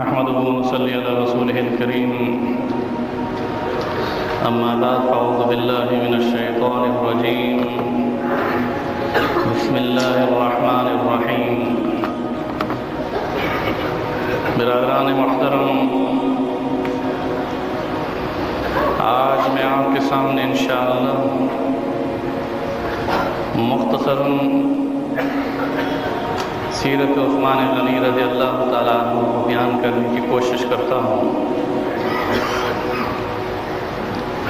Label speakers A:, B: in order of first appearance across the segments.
A: نحمده ونصلي على رسوله الكريم أما بعد فأعوذ بالله من الشيطان الرجيم بسم الله الرحمن الرحيم برادران محترم، آج میں آپ کے سامنے انشاءاللہ مختصراً سیرت عثمان غنی رضی اللہ تعالیٰ عنہ کو بیان کرنے کی کوشش کرتا ہوں۔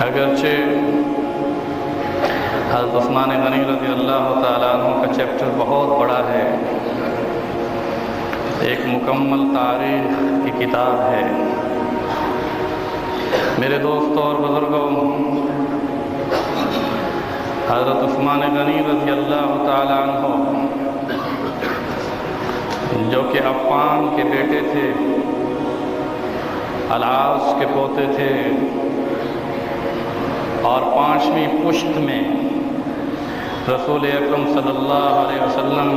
A: اگرچہ حضرت عثمان غنی رضی اللہ تعالیٰ عنہ کا چیپٹر بہت بڑا ہے، ایک مکمل تاریخ کی کتاب ہے، میرے دوستوں اور بزرگوں، حضرت عثمان غنی رضی اللہ تعالیٰ عنہ جو کہ عفان کے بیٹے تھے، العاص کے پوتے تھے، اور 5ویں پشت میں رسول اکرم صلی اللہ علیہ وسلم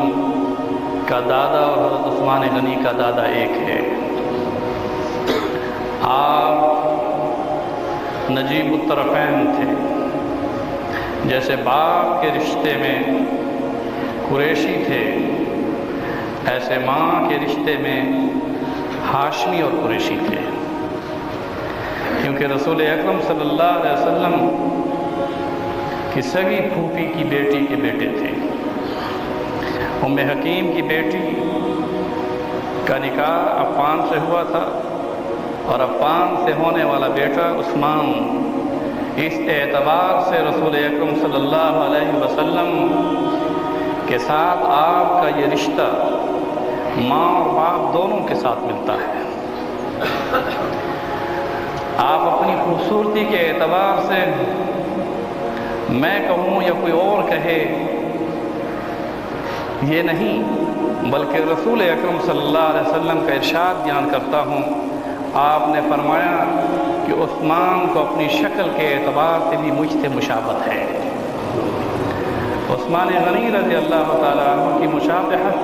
A: کا دادا اور حضرت عثمان غنی کا دادا ایک ہے۔ آپ نجیب الطرفین تھے، جیسے باپ کے رشتے میں قریشی تھے، ایسے ماں کے رشتے میں ہاشمی اور قریشی تھے، کیونکہ رسول اکرم صلی اللہ علیہ وسلم کی سگی پھوپھی کی بیٹی کے بیٹے تھے۔ ام حکیم کی بیٹی کا نکاح عفان سے ہوا تھا، اور عفان سے ہونے والا بیٹا عثمان، اس اعتبار سے رسول اکرم صلی اللہ علیہ وسلم کے ساتھ آپ کا یہ رشتہ ماں اور باپ دونوں کے ساتھ ملتا ہے۔ آپ اپنی خوبصورتی کے اعتبار سے، میں کہوں یا کوئی اور کہے، یہ نہیں بلکہ رسول اکرم صلی اللہ علیہ وسلم کا ارشاد بیان کرتا ہوں۔ آپ نے فرمایا کہ عثمان کو اپنی شکل کے اعتبار سے بھی مجھ سے مشابہت ہے۔ عثمان غنی رضی اللہ تعالیٰ عنہ کی مشابہت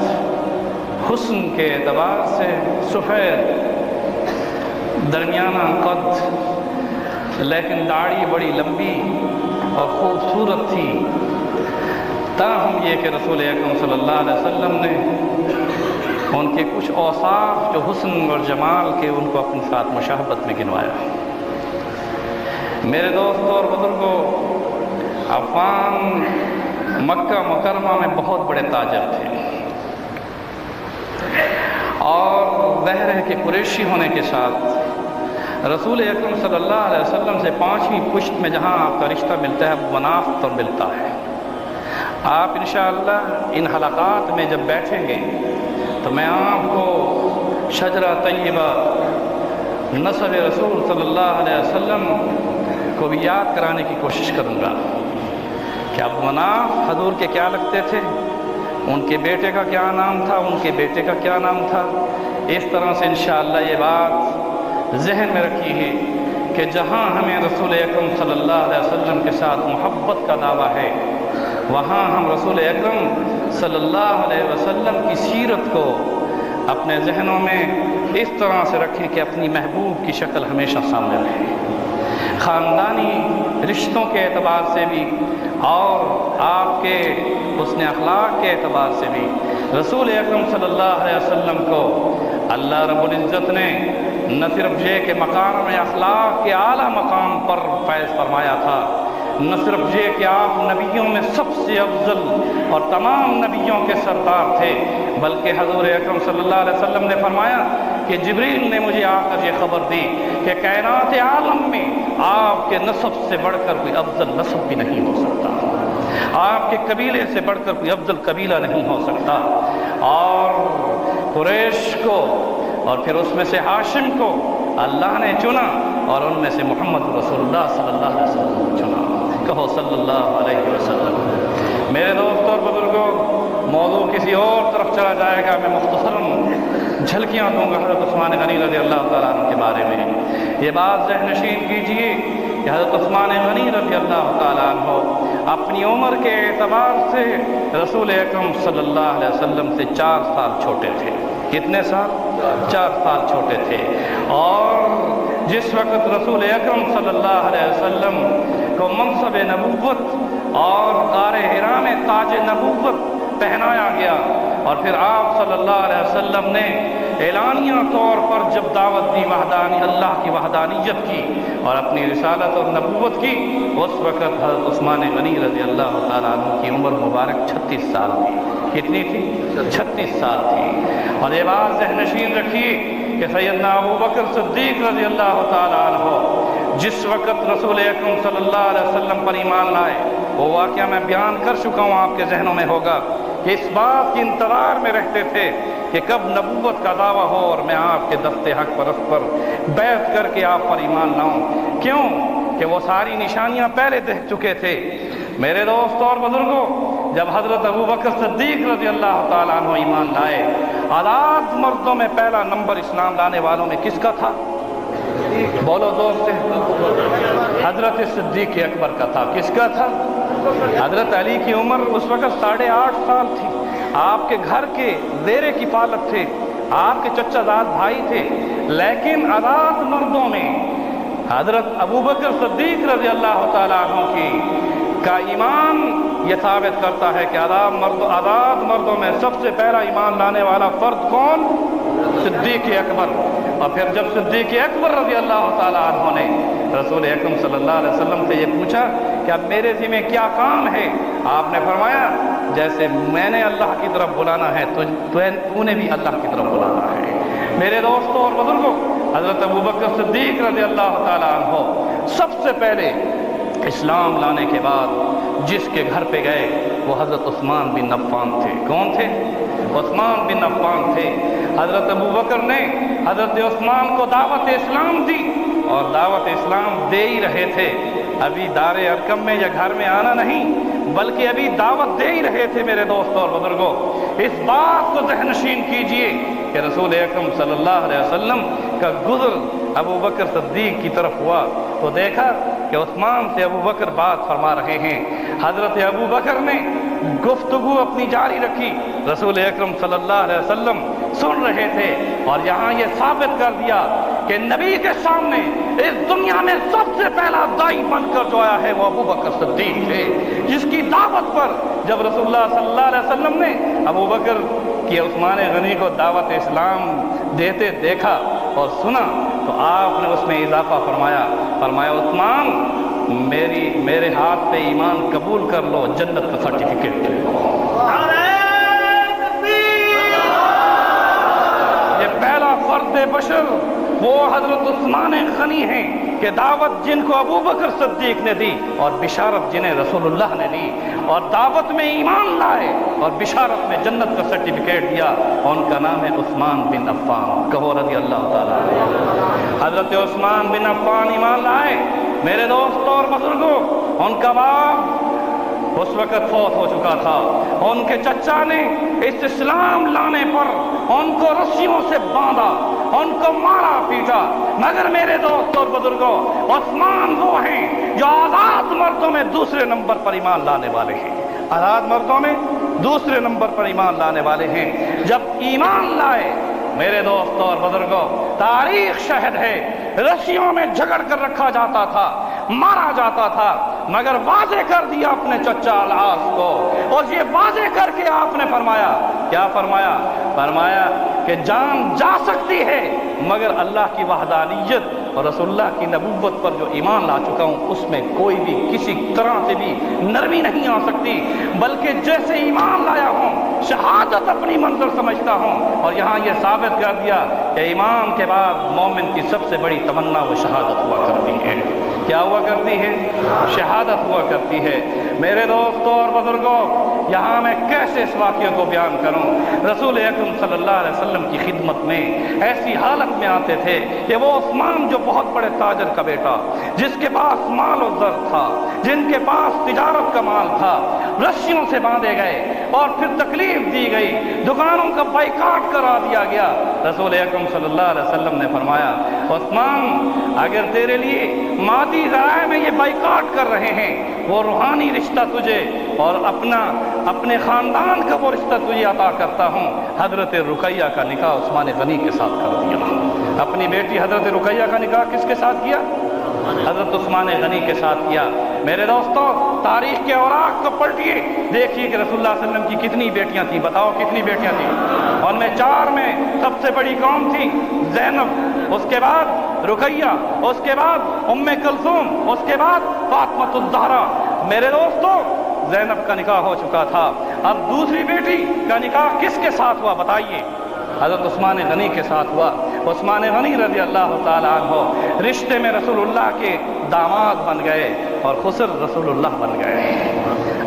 A: حسن کے اعتبار سے سفید، درمیانہ قد، لیکن داڑھی بڑی لمبی اور خوبصورت تھی، تاہم یہ کہ رسول اکرم صلی اللہ علیہ وسلم نے ان کے کچھ اوصاف جو حسن اور جمال کے، ان کو اپنے ساتھ مشابہت میں گنوایا۔ میرے دوستوں اور بزرگوں، عفان مکہ مکرمہ میں بہت بڑے تاجر تھے، اور ظاہر ہے کہ قریشی ہونے کے ساتھ رسول اکرم صلی اللہ علیہ وسلم سے 5ویں پشت میں جہاں آپ کا رشتہ ملتا ہے، منافت پر ملتا ہے۔ آپ انشاءاللہ ان حلقات میں جب بیٹھیں گے تو میں آپ کو شجرہ طیبہ نسب رسول صلی اللہ علیہ وسلم کو بھی یاد کرانے کی کوشش کروں گا کہ اب مناف حضور کے کیا لگتے تھے، ان کے بیٹے کا کیا نام تھا، ان کے بیٹے کا کیا نام تھا۔ اس طرح سے انشاءاللہ یہ بات ذہن میں رکھی ہے کہ جہاں ہمیں رسول اکرم صلی اللہ علیہ وسلم کے ساتھ محبت کا دعویٰ ہے، وہاں ہم رسول اکرم صلی اللہ علیہ وسلم کی سیرت کو اپنے ذہنوں میں اس طرح سے رکھیں کہ اپنی محبوب کی شکل ہمیشہ سامنے رہے۔ خاندانی رشتوں کے اعتبار سے بھی اور آپ کے حسن اخلاق کے اعتبار سے بھی رسول اکرم صلی اللہ علیہ وسلم کو اللہ رب العزت نے نہ صرف یہ کہ مقام اخلاق کے اعلیٰ مقام پر فیض فرمایا تھا، نہ صرف یہ کہ آپ نبیوں میں سب سے افضل اور تمام نبیوں کے سردار تھے، بلکہ حضور اکرم صلی اللہ علیہ وسلم نے فرمایا کہ جبریل نے مجھے آ کر یہ خبر دی کہ کائنات عالم میں آپ کے نسب سے بڑھ کر کوئی افضل نسب بھی نہیں ہو سکتا، آپ کے قبیلے سے بڑھ کر کوئی افضل قبیلہ نہیں ہو سکتا۔ اور قریش کو اور پھر اس میں سے ہاشم کو اللہ نے چنا، اور ان میں سے محمد رسول اللہ صلی اللہ علیہ وسلم کو چنا۔ کہو صلی اللہ علیہ وسلم۔ میرے دوستوں اور بزرگوں، موضوع کسی اور طرف چلا جائے گا، میں مختصراً جھلکیاں دوں گا حضرت عثمان غنی رضی اللہ تعالیٰ عنہ کے بارے میں۔ یہ بات ذہن نشین کیجئے کہ حضرت عثمان غنی رضی اللہ تعالیٰ عنہ اپنی عمر کے اعتبار سے رسول اکرم صلی اللہ علیہ وسلم سے 4 سال چھوٹے تھے۔ کتنے سال؟ 4 سال چھوٹے تھے. اور جس وقت رسول اکرم صلی اللہ علیہ وسلم کو منصب نبوت اور غار حرا میں تاج نبوت پہنایا گیا، اور پھر آپ صلی اللہ علیہ وسلم نے اعلانیہ طور پر جب دعوت دی اللہ کی وحدانیت کی اور اپنی رسالت اور نبوت کی، اس وقت حضرت عثمان غنی رضی اللہ تعالیٰ عنہ کی عمر مبارک 36 سال تھی. کتنی تھی؟ 36 سال تھی. اور یہ بات ذہن نشین رکھیے کہ سیدنا ابو بکر صدیق رضی اللہ تعالیٰ عنہ جس وقت رسول اکرم صلی اللہ علیہ وسلم پر ایمان لائے، وہ واقعہ میں بیان کر چکا ہوں، آپ کے ذہنوں میں ہوگا کہ اس بات کے انتظار میں رہتے تھے کہ کب نبوت کا دعویٰ ہو اور میں آپ کے دست حق پرست پر بیعت کر کے آپ پر ایمان لاؤں. کیوں کہ وہ ساری نشانیاں پہلے دیکھ چکے تھے. میرے دوست اور بزرگوں، جب حضرت ابو بکر صدیق رضی اللہ تعالیٰ عنہ ایمان لائے، آزاد مردوں میں پہلا نمبر اسلام لانے والوں میں کس کا تھا؟ بولو دوست. حضرت صدیق اکبر کا تھا. کس کا تھا؟ حضرت علی کی عمر اس وقت 8.5 سال تھی. آپ کے گھر کے زیر کفالت تھے، آپ کے چچا زاد بھائی تھے. لیکن آزاد مردوں میں حضرت ابو بکر صدیق رضی اللہ تعالیٰ عنہ کی کا ایمان یہ ثابت کرتا ہے کہ آزاد مردوں میں سب سے پہلا ایمان لانے والا فرد کون؟ صدیق اکبر. اور پھر جب صدیق اکبر رضی اللہ تعالیٰ عنہ نے رسول اکرم صلی اللہ علیہ وسلم سے یہ پوچھا کہ اب میرے ذمہ کیا کام ہے، آپ نے فرمایا جیسے میں نے اللہ کی طرف بلانا ہے تو نے بھی اللہ کی طرف بلانا ہے. میرے دوستوں اور بزرگوں، حضرت ابو بکر صدیق رضی اللہ تعالیٰ عنہ سب سے پہلے اسلام لانے کے بعد جس کے گھر پہ گئے وہ حضرت عثمان بن عفان تھے. کون تھے؟ عثمان بن عفان تھے. حضرت ابو بکر نے حضرت عثمان کو دعوت اسلام دی اور دعوت اسلام دے ہی رہے تھے. ابھی دار ارقم میں یا گھر میں آنا نہیں بلکہ ابھی دعوت دے ہی رہے تھے. میرے دوستوں اور بزرگوں، اس بات کو ذہن نشین کیجئے کہ رسول اکرم صلی اللہ علیہ وسلم کا گزر ابو بکر صدیق کی طرف ہوا تو دیکھا کہ عثمان سے ابو بکر بات فرما رہے ہیں. حضرت ابو بکر نے گفتگو اپنی جاری رکھی، رسول اکرم صلی اللہ علیہ وسلم سن رہے تھے. اور یہاں یہ ثابت کر دیا کہ نبی کے سامنے اس دنیا میں سب سے پہلا داعی بن کر جو آیا ہے وہ ابو بکر صدیق تھے، جس کی دعوت پر جب رسول اللہ صلی اللہ علیہ وسلم نے ابو بکر کی عثمان غنی کو دعوت اسلام دیتے دیکھا اور سنا تو آپ نے اس میں اضافہ فرمایا عثمان میرے ہاتھ پہ ایمان قبول کر لو، جنت کا سرٹیفکیٹ دے دو. یہ پہلا فرد بشر وہ حضرت عثمان غنی ہیں کہ دعوت جن کو ابو بکر صدیق نے دی اور بشارت جنہیں رسول اللہ نے دی اور دعوت میں ایمان لائے اور بشارت میں جنت کا سرٹیفکیٹ دیا. ان کا نام ہے عثمان بن عفان. کہو رضی اللہ تعالیٰ. حضرت عثمان بن عفان ایمان لائے. میرے دوستوں اور بزرگوں، ان کا باپ اس وقت فوت ہو چکا تھا. ان کے چچا نے اس اسلام لانے پر ان کو رسیوں سے باندھا، ان کو مارا پیٹا. مگر میرے دوست اور بزرگوں، عثمان وہ ہیں جو آزاد مردوں میں دوسرے نمبر پر ایمان لانے والے ہیں. آزاد مردوں میں دوسرے نمبر پر ایمان لانے والے ہیں. جب ایمان لائے میرے دوست اور بزرگوں، تاریخ شاہد ہے رسیوں میں جھگڑ کر رکھا جاتا تھا، مارا جاتا تھا، مگر واضح کر دیا اپنے چچا العاص کو. اور یہ واضح کر کے آپ نے فرمایا، کیا فرمایا؟ فرمایا کہ جان جا سکتی ہے مگر اللہ کی وحدانیت اور رسول اللہ کی نبوت پر جو ایمان لا چکا ہوں اس میں کوئی بھی کسی طرح سے بھی نرمی نہیں آ سکتی، بلکہ جیسے ایمان لایا ہوں شہادت اپنی منظر سمجھتا ہوں. اور یہاں یہ ثابت کر دیا کہ ایمان کے بعد مومن کی سب سے بڑی تمنا وہ شہادت ہوا کرتی ہے. کیا ہوا کرتی ہے؟ شہادت ہوا کرتی ہے. میرے دوستوں اور بزرگوں، یہاں میں کیسے اس واقعے کو بیان کروں. رسول اکرم صلی اللہ علیہ وسلم کی خدمت میں ایسی حالت میں آتے تھے کہ وہ عثمان جو بہت بڑے تاجر کا بیٹا، جس کے پاس مال و زر تھا، جن کے پاس تجارت کا مال تھا، رسیوں سے باندھے گئے اور پھر تکلیف دی گئی، دکانوں کا بائیکاٹ کرا دیا گیا۔ رسول اکرم صلی اللہ علیہ وسلم نے فرمایا عثمان اگر تیرے لیے مادی ذرائع میں یہ بائیکاٹ کر رہے ہیں، وہ روحانی رشتہ تجھے اور اپنے خاندان کا وہ رشتہ تجھے عطا کرتا ہوں۔ حضرت رقیہ کا نکاح عثمان غنی کے ساتھ کر دیا۔ اپنی بیٹی حضرت رقیہ کا نکاح کس کے ساتھ کیا؟ حضرت عثمان غنی کے ساتھ کیا۔ میرے دوستو تاریخ کے اوراق کو پلٹیے، دیکھیے کہ رسول اللہ صلی اللہ علیہ وسلم کی کتنی بیٹیاں تھیں، بتاؤ کتنی بیٹیاں تھیں؟ ان میں 4 میں سب سے بڑی کون تھی؟ زینب، اس کے بعد رقیہ، اس کے بعد ام کلثوم، اس کے بعد فاطمہ الزہرا۔ میرے دوستو زینب کا نکاح ہو چکا تھا، اب دوسری بیٹی کا نکاح کس کے ساتھ ہوا بتائیے؟ حضرت عثمان غنی کے ساتھ ہوا۔ عثمان غنی رضی اللہ تعالیٰ عنہ رشتے میں رسول اللہ کے داماد بن گئے اور خسر رسول اللہ بن گئے۔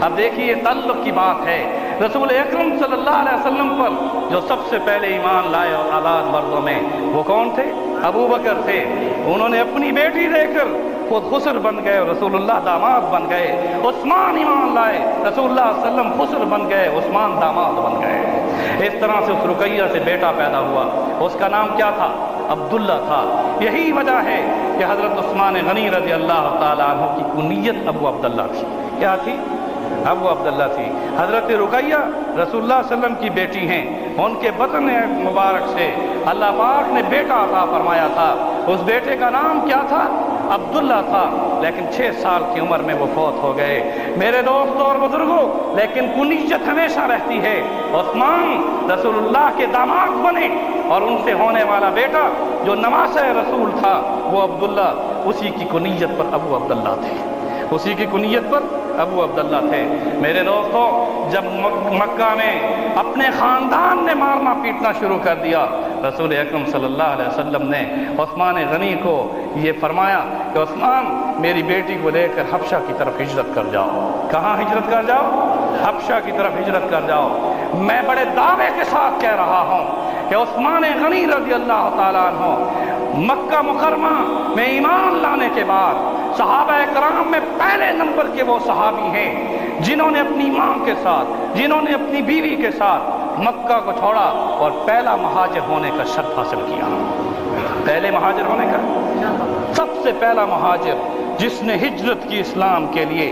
A: اب دیکھیے یہ تعلق کی بات ہے۔ رسول اکرم صلی اللہ علیہ وسلم پر جو سب سے پہلے ایمان لائے اور آزاد مردوں میں وہ کون تھے؟ ابو بکر تھے۔ انہوں نے اپنی بیٹی دے کر خود خسر بن گئے اور رسول اللہ داماد بن گئے۔ عثمان ایمان لائے، رسول اللہ صلی اللہ علیہ وسلم خسر بن گئے، عثمان داماد بن گئے۔ اس طرح سے اس رقیہ سے بیٹا پیدا ہوا، اس کا نام کیا تھا؟ عبداللہ تھا۔ یہی وجہ ہے کہ حضرت عثمان غنی رضی اللہ تعالیٰ عنہ کی کنیت ابو عبداللہ تھی۔ کیا تھی؟ ابو عبداللہ تھی۔ حضرت رقیہ رسول اللہ صلی اللہ علیہ وسلم کی بیٹی ہیں، ان کے بطن مبارک سے اللہ پاک نے بیٹا عطا فرمایا تھا۔ اس بیٹے کا نام کیا تھا؟ عبداللہ تھا، لیکن 6 سال کی عمر میں وہ فوت ہو گئے۔ میرے دوستوں اور بزرگوں لیکن کنیت ہمیشہ رہتی ہے۔ عثمان رسول اللہ کے داماد بنے اور ان سے ہونے والا بیٹا جو نواسہ رسول تھا وہ عبداللہ، اسی کی کنیت پر ابو عبداللہ تھے، اسی کی کنیت پر ابو عبداللہ تھے۔ میرے دوستوں جب مکہ میں اپنے خاندان نے مارنا پیٹنا شروع کر دیا، رسول اکرم صلی اللہ علیہ وسلم نے عثمان غنی کو یہ فرمایا کہ عثمان میری بیٹی کو لے کر حبشہ کی طرف ہجرت کر جاؤ۔ کہاں ہجرت کر جاؤ؟ حبشہ کی طرف ہجرت کر جاؤ۔ میں بڑے دعوے کے ساتھ کہہ رہا ہوں کہ عثمان غنی رضی اللہ تعالیٰ عنہ مکہ مکرمہ میں ایمان لانے کے بعد صحابہ کرام میں پہلے نمبر کے وہ صحابی ہیں جنہوں نے اپنی ماں کے ساتھ، جنہوں نے اپنی بیوی کے ساتھ مکہ کو چھوڑا اور پہلا مہاجر ہونے کا شرف حاصل کیا۔ پہلے مہاجر ہونے کا، سب سے پہلا مہاجر جس نے ہجرت کی اسلام کے لیے،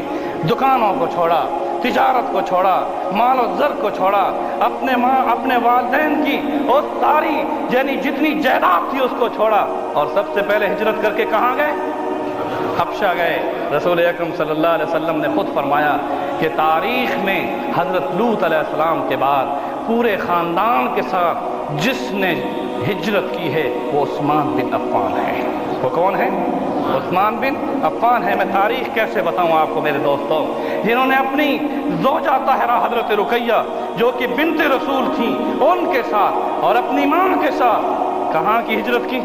A: دکانوں کو چھوڑا، تجارت کو چھوڑا، مال و زر کو چھوڑا، اپنے والدین کی اور ساری یعنی جتنی جائیداد تھی اس کو چھوڑا اور سب سے پہلے ہجرت کر کے کہاں گئے؟ حبشہ گئے۔ رسول اکرم صلی اللہ علیہ وسلم نے خود فرمایا کہ تاریخ میں حضرت لوط علیہ السلام کے بعد پورے خاندان کے ساتھ جس نے ہجرت کی ہے وہ عثمان بن عفان ہے۔ وہ کون ہے؟ عثمان بن عفان ہے۔ میں تاریخ کیسے بتاؤں آپ کو میرے دوستوں، جنہوں نے اپنی زوجہ طاہرہ حضرت رقیہ جو کہ بنت رسول تھیں ان کے ساتھ اور اپنی ماں کے ساتھ کہاں کی ہجرت کی؟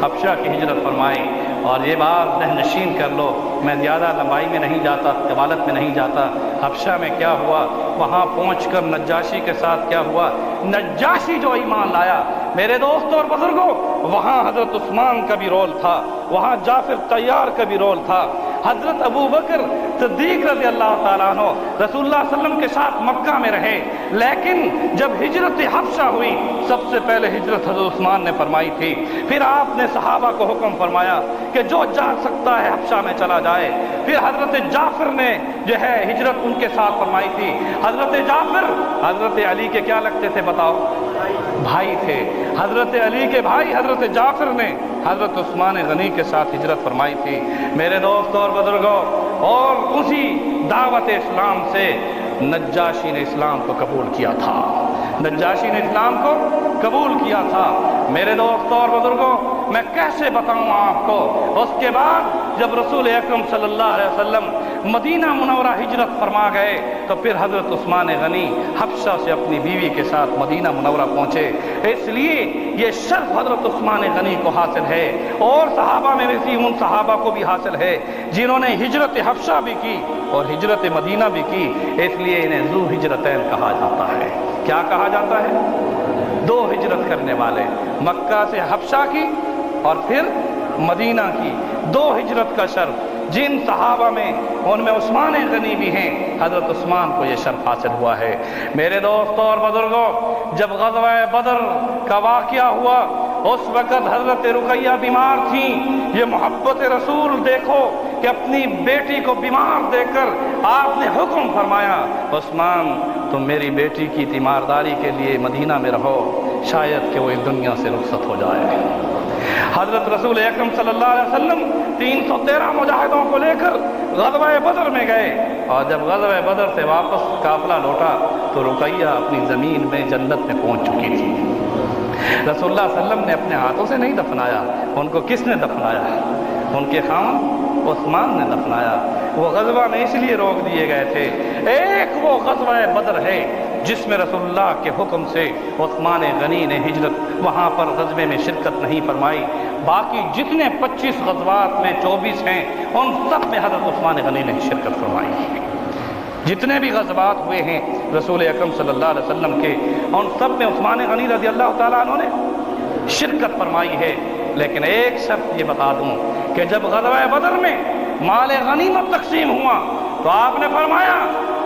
A: حبشہ کی ہجرت فرمائی۔ اور یہ بات ذہن نشین کر لو، میں زیادہ لمبائی میں نہیں جاتا، طوالت میں نہیں جاتا۔ حبشہ میں کیا ہوا، وہاں پہنچ کر نجاشی کے ساتھ کیا ہوا؟ نجاشی جو ایمان لایا، میرے دوستوں اور بزرگوں، وہاں حضرت عثمان کا بھی رول تھا، وہاں جعفر طیار کا بھی رول تھا، حضرت ابو بکر صدیق رضی اللہ تعالیٰ عنہ رسول اللہ صلی اللہ علیہ وسلم کے ساتھ مکہ میں رہے۔ لیکن جب ہجرت حبشہ ہوئی، سب سے پہلے ہجرت حضرت عثمان نے فرمائی تھی۔ پھر آپ نے صحابہ کو حکم فرمایا کہ جو جا سکتا ہے حبشہ میں چلا جائے۔ پھر حضرت جعفر نے جو ہے ہجرت ان کے ساتھ فرمائی تھی۔ حضرت جعفر حضرت علی کے کیا لگتے تھے بتاؤ؟ بھائی تھے۔ حضرت علی کے بھائی حضرت جعفر نے حضرت عثمان غنی کے ساتھ ہجرت فرمائی تھی۔ میرے دوستوں اور بزرگوں، اور اسی دعوت اسلام سے نجاشی نے اسلام کو قبول کیا تھا، نجاشی نے اسلام کو قبول کیا تھا۔ میرے دوستوں اور بزرگوں، میں کیسے بتاؤں آپ کو، اس کے بعد جب رسول اکرم صلی اللہ علیہ وسلم مدینہ منورہ ہجرت فرما گئے تو پھر حضرت عثمان غنی حبشہ سے اپنی بیوی کے ساتھ مدینہ منورہ پہنچے۔ اس لیے یہ شرف حضرت عثمان غنی کو حاصل ہے اور صحابہ میں سے ان صحابہ کو بھی حاصل ہے جنہوں نے ہجرت حبشہ بھی کی اور ہجرت مدینہ بھی کی۔ اس لیے انہیں ذو ہجرتین کہا جاتا ہے۔ کیا کہا جاتا ہے؟ 2 ہجرت کرنے والے، مکہ سے حبشہ کی اور پھر مدینہ کی 2 ہجرت کا شرف۔ جن صحابہ میں ان میں عثمان غنی بھی ہیں، حضرت عثمان کو یہ شرف حاصل ہوا ہے۔ میرے دوستوں اور بزرگوں، جب غزوہ بدر کا واقعہ ہوا اس وقت حضرت رقیہ بیمار تھیں۔ یہ محبت رسول دیکھو کہ اپنی بیٹی کو بیمار دیکھ کر آپ نے حکم فرمایا، عثمان تم میری بیٹی کی تیمارداری کے لیے مدینہ میں رہو، شاید کہ وہ اس دنیا سے رخصت ہو جائے۔ حضرت رسول اکرم صلی اللہ علیہ وسلم 313 مجاہدوں کو لے کر غزوہ بدر میں گئے، اور جب غزوہ بدر سے واپس قافلہ لوٹا تو رقیہ اپنی زمین میں جنت میں پہنچ چکی تھی۔ رسول اللہ صلی اللہ علیہ وسلم نے اپنے ہاتھوں سے نہیں دفنایا، ان کو کس نے دفنایا؟ ان کے خاوند عثمان نے دفنایا۔ وہ غزوہ میں اس لیے روک دیے گئے تھے، ایک وہ غزوہ بدر ہے جس میں رسول اللہ کے حکم سے عثمان غنی نے ہجرت وہاں پر غزوے میں شرکت نہیں فرمائی، باقی جتنے 25 غزوات میں 24 ہیں ان سب میں حضرت عثمان غنی نے شرکت فرمائی۔ جتنے بھی غزوات ہوئے ہیں رسول اکرم صلی اللہ علیہ وسلم کے، ان سب میں عثمان غنی رضی اللہ تعالیٰ عنہ نے شرکت فرمائی ہے۔ لیکن ایک شرط یہ بتا دوں کہ جب غزوہ بدر میں مال غنیمت تقسیم ہوا تو آپ نے فرمایا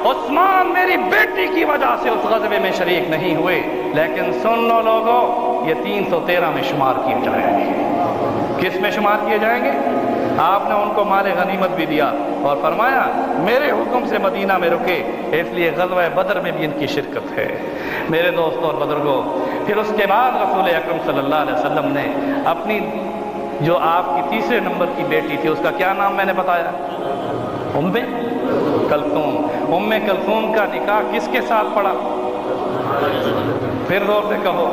A: عثمان میری بیٹی کی وجہ سے اس غزوے میں شریک نہیں ہوئے، لیکن سن لو لوگوں، یہ 313 میں شمار کیے جائیں گے۔ کس میں شمار کیے جائیں گے؟ آپ نے ان کو مال غنیمت بھی دیا اور فرمایا میرے حکم سے مدینہ میں رکے، اس لیے غزوہ بدر میں بھی ان کی شرکت ہے۔ میرے دوستوں اور بزرگوں، پھر اس کے بعد رسول اکرم صلی اللہ علیہ وسلم نے اپنی جو آپ کی تیسرے نمبر کی بیٹی تھی، اس کا کیا نام میں نے بتایا؟ ام کلثوم۔ ام کلثوم کا نکاح کس کے ساتھ پڑا؟ پھر زور سے کہو،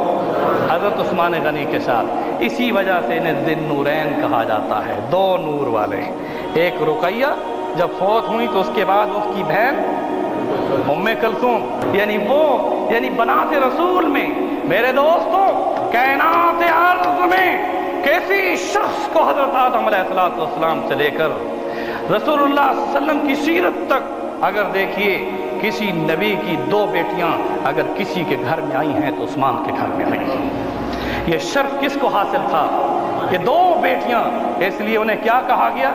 A: حضرت عثمان غنی کے ساتھ۔ اسی وجہ سے انہیں ذی النورین کہا جاتا ہے، دو نور والے۔ ایک رقیہ جب فوت ہوئی تو اس کے بعد اس کی بہن ام کلثوم، یعنی بنات رسول میں میرے دوستوں کائنات ارض میں کسی شخص کو حضرت آدم علیہ السلام سے لے کر رسول اللہ صلی اللہ علیہ وسلم کی سیرت تک اگر دیکھیے، کسی نبی کی دو بیٹیاں اگر کسی کے گھر میں آئی ہیں تو عثمان کے گھر میں آئی ہیں۔ یہ شرف کس کو حاصل تھا؟ کہ دو بیٹیاں، اس لیے انہیں کیا کہا گیا؟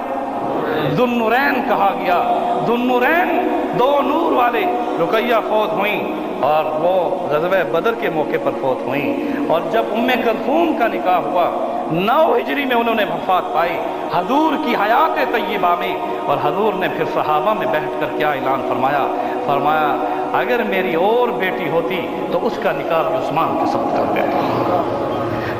A: ذو النورین کہا گیا۔ ذو النورین، دو نور والے۔ رقیہ فوت ہوئیں اور وہ غزوہ بدر کے موقع پر فوت ہوئیں، اور جب ام کلثوم کا نکاح ہوا 9 ہجری میں انہوں نے وفات پائی حضور کی حیات طیبہ میں، اور حضور نے پھر صحابہ میں بیٹھ کر کیا اعلان فرمایا اگر میری اور بیٹی ہوتی تو اس کا نکاح عثمان کے ساتھ کر دیتا۔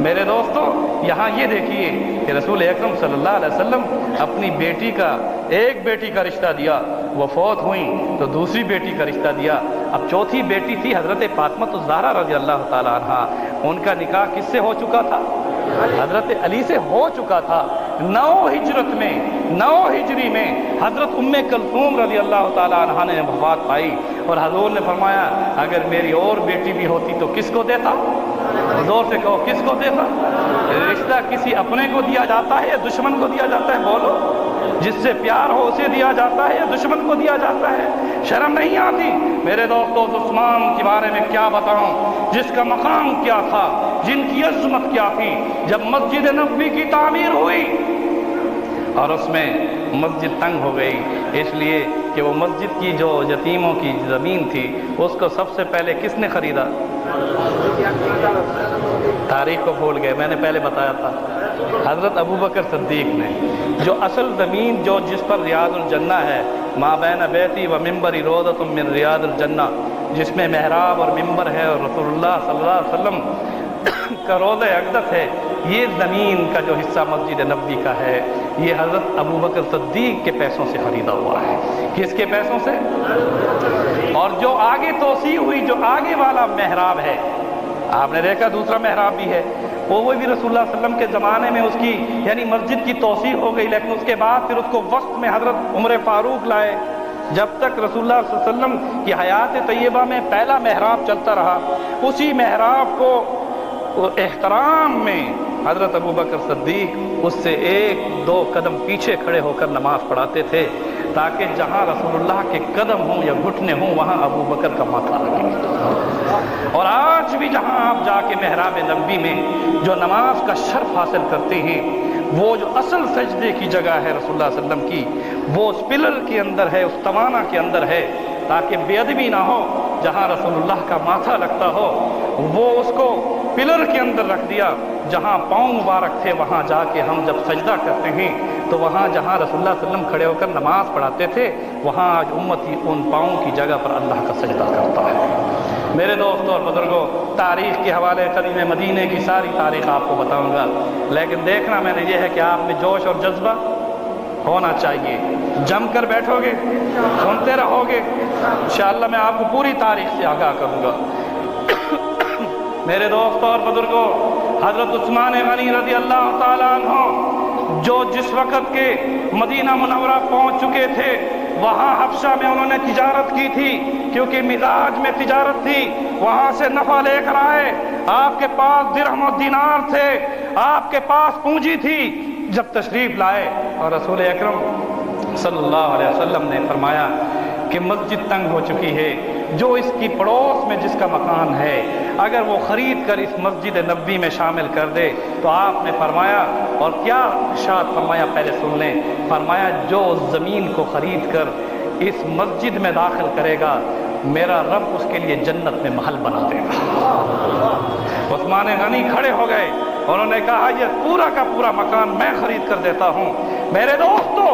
A: میرے دوستو یہاں یہ دیکھیے کہ رسول اکرم صلی اللہ علیہ وسلم اپنی بیٹی کا، ایک بیٹی کا رشتہ دیا، وہ فوت ہوئیں تو دوسری بیٹی کا رشتہ دیا۔ اب چوتھی بیٹی تھی حضرت فاطمہ الزہرا رضی اللہ تعالیٰ عنہ، ان کا نکاح کس سے ہو چکا تھا؟ حضرت علی سے ہو چکا تھا۔ 9 ہجری میں حضرت ام کلثوم رضی اللہ تعالیٰ عنہ نے وفات پائی، اور حضور نے فرمایا اگر میری اور بیٹی بھی ہوتی تو کس کو دیتا؟ زور سے کہو، کس کو دیتا؟ رشتہ کسی اپنے کو دیا جاتا ہے یا دشمن کو دیا جاتا ہے؟ بولو، جس سے پیار ہو اسے دیا جاتا ہے یا دشمن کو دیا جاتا ہے؟ شرم نہیں آتی؟ میرے دوستو عثمان کے بارے میں کیا بتاؤں، جس کا مقام کیا تھا، جن کی عظمت کیا تھی۔ جب مسجد نبوی کی تعمیر ہوئی اور اس میں مسجد تنگ ہو گئی، اس لیے کہ وہ مسجد کی جو یتیموں کی زمین تھی اس کو سب سے پہلے کس نے خریدا؟ تاریخ کو بھول گئے، میں نے پہلے بتایا تھا، حضرت ابوبکر صدیق نے۔ جو اصل زمین جو جس پر ریاض الجنہ ہے، ما بین بیتی و منبری روضۃ من ریاض الجنہ، جس میں محراب اور منبر ہے اور رسول اللہ صلی اللہ علیہ وسلم کا روضہ اقدس ہے، یہ زمین کا جو حصہ مسجد نبوی کا ہے یہ حضرت ابوبکر صدیق کے پیسوں سے خریدا ہوا ہے۔ کس کے پیسوں سے؟ اور جو آگے توسیع ہوئی، جو آگے والا محراب ہے، آپ نے دیکھا دوسرا محراب بھی ہے، وہ بھی رسول اللہ صلی اللہ علیہ وسلم کے زمانے میں اس کی یعنی مسجد کی توسیع ہو گئی، لیکن اس کے بعد پھر اس کو وقت میں حضرت عمر فاروق لائے۔ جب تک رسول اللہ صلی اللہ علیہ وسلم کی حیات طیبہ میں پہلا محراب چلتا رہا، اسی محراب کو احترام میں حضرت ابوبکر صدیق اس سے 1-2 قدم پیچھے کھڑے ہو کر نماز پڑھاتے تھے، تاکہ جہاں رسول اللہ کے قدم ہوں یا گھٹنے ہوں وہاں ابوبکر کا ماتھا لگے۔ اور آج بھی جہاں آپ جا کے محراب نبوی میں جو نماز کا شرف حاصل کرتے ہیں، وہ جو اصل سجدے کی جگہ ہے رسول اللہ صلی اللہ علیہ وسلم کی، وہ اس پلر کے اندر ہے، اس توانا کے اندر ہے، تاکہ بے ادبی نہ ہو۔ جہاں رسول اللہ کا ماتھا لگتا ہو وہ اس کو پلر کے اندر رکھ دیا، جہاں پاؤں مبارک تھے وہاں جا کے ہم جب سجدہ کرتے ہیں تو وہاں جہاں رسول اللہ صلی اللہ علیہ وسلم کھڑے ہو کر نماز پڑھاتے تھے وہاں آج امتی ان پاؤں کی جگہ پر اللہ کا سجدہ کرتا ہے۔ میرے دوستوں اور بزرگوں، تاریخ کے حوالے قدیم مدینے کی ساری تاریخ آپ کو بتاؤں گا، لیکن دیکھنا میں نے یہ ہے کہ آپ میں جوش اور جذبہ ہونا چاہیے۔ جم کر بیٹھو گے، سنتے رہو گے، انشاءاللہ میں آپ کو پوری تاریخ سے آگاہ کروں گا۔ میرے دوستوں اور بزرگوں، حضرت عثمان غنی رضی اللہ تعالیٰ عنہ جو جس وقت کے مدینہ منورہ پہنچ چکے تھے، وہاں حبشہ میں انہوں نے تجارت کی تھی، کیونکہ مزاج میں تجارت تھی، وہاں سے نفع لے کر آئے۔ آپ کے پاس درہم و دینار تھے، آپ کے پاس پونجی تھی۔ جب تشریف لائے اور رسول اکرم صلی اللہ علیہ وسلم نے فرمایا کہ مسجد تنگ ہو چکی ہے، جو اس کی پڑوس میں جس کا مکان ہے اگر وہ خرید کر اس مسجد نبوی میں شامل کر دے تو آپ نے فرمایا، اور کیا ارشاد فرمایا پہلے سن لیں، فرمایا جو زمین کو خرید کر اس مسجد میں داخل کرے گا میرا رب اس کے لیے جنت میں محل بنا دے گا۔ عثمان غنی کھڑے ہو گئے، انہوں نے کہا یہ پورا کا پورا مکان میں خرید کر دیتا ہوں۔ میرے دوستو،